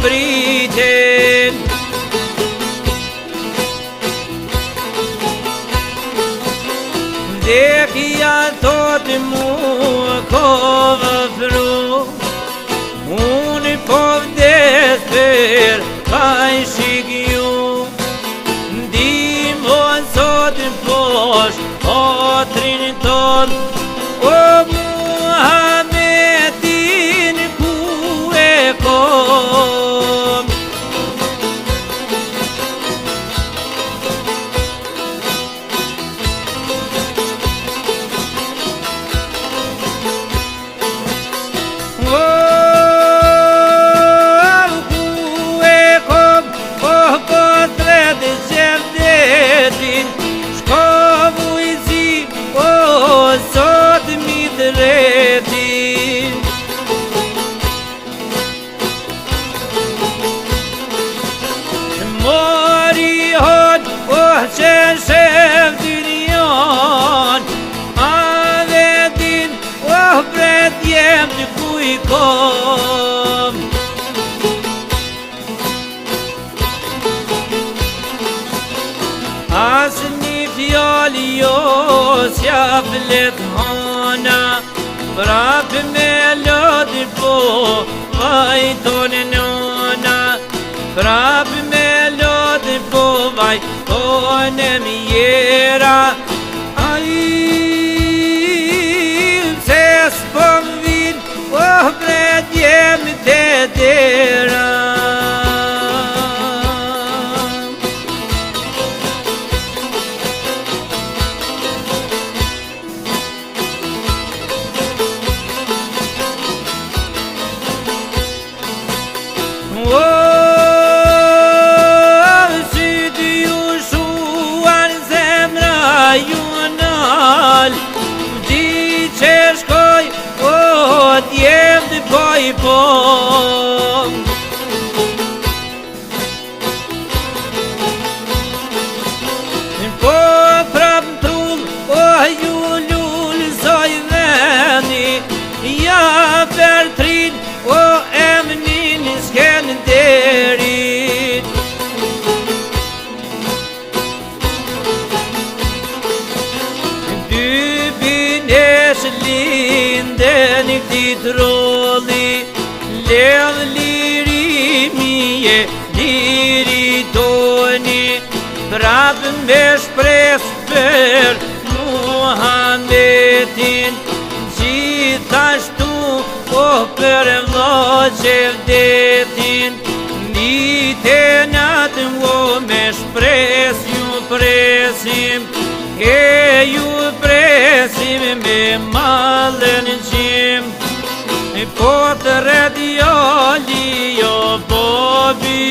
priten. Vdekja thot mu ko vëfru, unë po vdes për kaj shik ju. Ndimon sot posh otrin ton, o Muhammedin ku e kom. Sot mi drejti mori hot që shef dynjan, ave din bret jem të kuj kom. As një fjali jo s'ja flet hana, prap me lodi po vajton nona, prap me lodi po vajton mjera. Ai se s'pom vin, bret jem të dera. Sytë ju shuan zemra ju nal, di që shkoj t'jem të poj pom. Po prap m'trull ju lullëzoj veni, ja për trin emnin Skenderit. Dy binesh linden këti trolli, ledh lirimi e liri toni, prap me shpres për Muhammedin, gjithashtu për vloqe vdetin. Nite natë me shpres ju presim, e ju presim me malën qim. Po të redjali jo bobi,